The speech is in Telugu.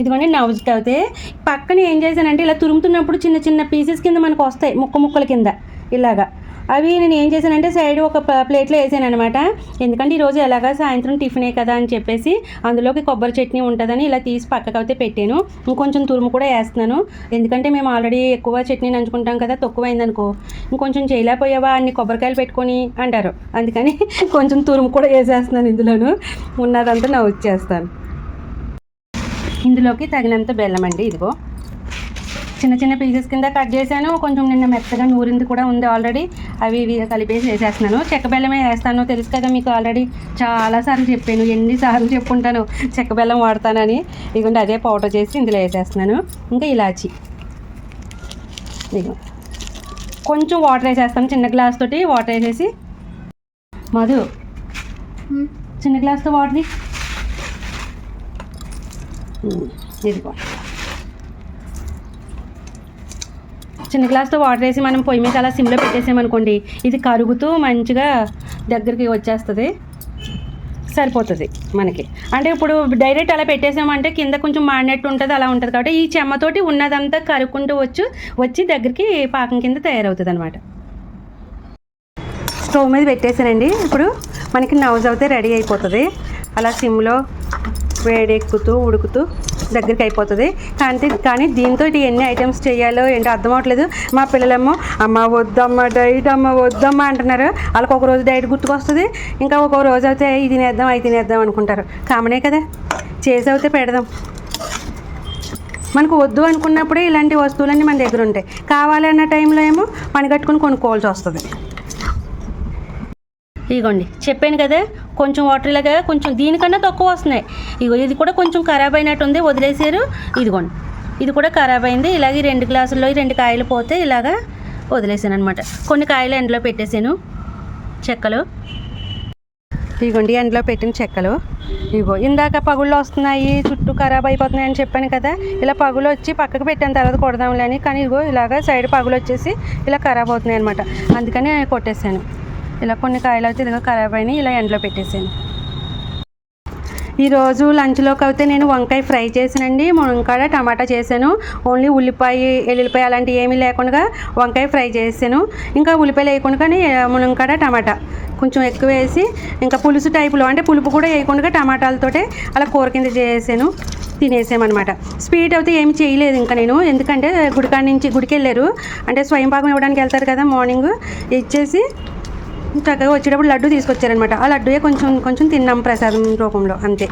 ఇదిగోండి నవ్వుతూ అయితే పక్కన ఏం చేశానంటే ఇలా తురుముతున్నప్పుడు చిన్న చిన్న పీసెస్ కింద మనకు వస్తాయి ముక్కల కింద ఇలాగా. అవి నేను ఏం చేశానంటే సైడ్ ఒక ప్లేట్లో వేసాను అనమాట. ఎందుకంటే ఈరోజు ఎలాగా సాయంత్రం టిఫినే కదా అని చెప్పేసి అందులోకి కొబ్బరి చట్నీ ఉంటుందని ఇలా తీసి పక్కకు అయితే పెట్టాను. ఇంకొంచెం తురుము కూడా వేస్తున్నాను, ఎందుకంటే మేము ఆల్రెడీ ఎక్కువ చట్నీ నంచుకుంటాం కదా, తక్కువైందనుకో ఇంకొంచెం చేయలేకపోయావా అన్ని కొబ్బరికాయలు పెట్టుకొని అంటారు. అందుకని కొంచెం తురుము కూడా వేసేస్తున్నాను ఇందులోను. ఉన్నదంతా నా వచ్చేస్తాను. ఇందులోకి తగినంత బెల్లం అండి. ఇదిగో చిన్న చిన్న పీసెస్ కింద కట్ చేశాను. కొంచెం నిన్న మెత్తగా నూరింది కూడా ఉంది ఆల్రెడీ. అవి ఇవి కలిపేసి వేసేస్తున్నాను. చెక్క బెల్లమే వేస్తాను, తెలుసు కదా మీకు, ఆల్రెడీ చాలాసార్లు చెప్పాను, ఎన్నిసార్లు చెప్పుకుంటాను చెక్క బెల్లం వాడతానని. ఇదిగోండి అదే పౌడర్ చేసి ఇందులో వేసేస్తున్నాను. ఇంకా ఇలాచి ఇదిగో కొంచెం వాటర్ వేసేస్తాను, చిన్న గ్లాస్ తోటి వాటర్ వేసేసి. మధు చిన్న గ్లాస్తో వాటర్ది ఇదిగో చిన్న గ్లాస్తో వాటర్ వేసి మనం పొయ్యి మీద అలా సిమ్లో పెట్టేసామనుకోండి, ఇది కరుగుతూ మంచిగా దగ్గరికి వచ్చేస్తుంది, సరిపోతుంది మనకి. అంటే ఇప్పుడు డైరెక్ట్ అలా పెట్టేసామంటే కింద కొంచెం మాడినట్టు ఉంటుంది, అలా ఉంటుంది. కాబట్టి ఈ చెమ్మతోటి ఉన్నదంతా కరుక్కుంటూ వచ్చి దగ్గరికి పాకం కింద తయారవుతుంది అనమాట. స్టవ్ మీద పెట్టేసానండి. ఇప్పుడు మనకి నవ్వుజ్ అయితే రెడీ అయిపోతుంది. అలా సిమ్లో వేడెక్కుతూ ఉడుకుతూ దగ్గరికి అయిపోతుంది. కానీ దీంతో ఎన్ని ఐటమ్స్ చేయాలో ఏంటో అర్థం అవ్వట్లేదు. మా పిల్లలేమో అమ్మ వద్దమ్మ డైట్, అమ్మ వద్దమ్మ అంటున్నారు. వాళ్ళకి ఒక రోజు డైట్ గుర్తుకొస్తుంది, ఇంకా ఒక రోజు అయితే ఇది తినేద్దాం అది తినేద్దాం అనుకుంటారు. కామనే కదా, చేసి అయితే పెడదాం. మనకు వద్దు అనుకున్నప్పుడే ఇలాంటి వస్తువులన్నీ మన దగ్గర ఉంటాయి. కావాలి అన్న టైంలో ఏమో పని కట్టుకుని కొనుక్కోవాల్సి వస్తుంది. ఇదిగోండి చెప్పాను కదా, కొంచెం వాటర్ ఇలాగా కొంచెం దీనికన్నా తక్కువ వస్తున్నాయి. ఇగో ఇది కూడా కొంచెం ఖరాబ్ అయినట్టు ఉంది, వదిలేసారు. ఇదిగోండి ఇది కూడా ఖరాబ్ అయింది. ఇలాగే 2 గ్లాసుల్లో 2 కాయలు పోతే ఇలాగా వదిలేసాను అనమాట. కొన్ని కాయలు ఎండలో పెట్టేసాను చెక్కలు. ఇదిగోండి ఎండలో పెట్టిన చెక్కలు. ఇగో ఇందాక పగుళ్ళు వస్తున్నాయి, చుట్టూ ఖరాబ్ అయిపోతున్నాయి అని చెప్పాను కదా, ఇలా పగులు వచ్చి పక్కకు పెట్టాను, తర్వాత కొడదాంలే అని. కానీ ఇగో ఇలాగ సైడ్ పగులు వచ్చేసి ఇలా ఖరాబ్ అవుతున్నాయి అనమాట. అందుకని కొట్టేశాను. ఇలా కొన్ని కాయలు అయితే ఇదిగో ఖరాబ్ అయినాయి, ఇలా ఎండలో పెట్టేసాను. ఈరోజు లంచ్లోకి అయితే నేను వంకాయ ఫ్రై చేసానండి, మునక్కాడ టమాటా చేశాను. ఓన్లీ ఉల్లిపాయ ఎల్లుల్లిపాయ అలాంటివి ఏమీ లేకుండా వంకాయ ఫ్రై చేసాను. ఇంకా ఉల్లిపాయలు వేయకుండా కానీ మునక్కాడ టమాటా కొంచెం ఎక్కువ వేసి, ఇంకా పులుసు టైపులో అంటే పులుపు కూడా వేయకుండా టమాటాలతోటే అలా కూర కింద చేసాను, తినేసామన్నమాట. స్వీట్ అయితే ఏమి చేయలేదు ఇంకా నేను, ఎందుకంటే గుడికి వెళ్ళారు, అంటే స్వయం పాకం ఇవ్వడానికి వెళ్తారు కదా మార్నింగ్, ఇచ్చేసి చక్కగా వచ్చేటప్పుడు లడ్డు తీసుకొచ్చారనమాట. ఆ లడ్డూయే కొంచెం తిన్నాం ప్రసాదం రూపంలో, అంతే.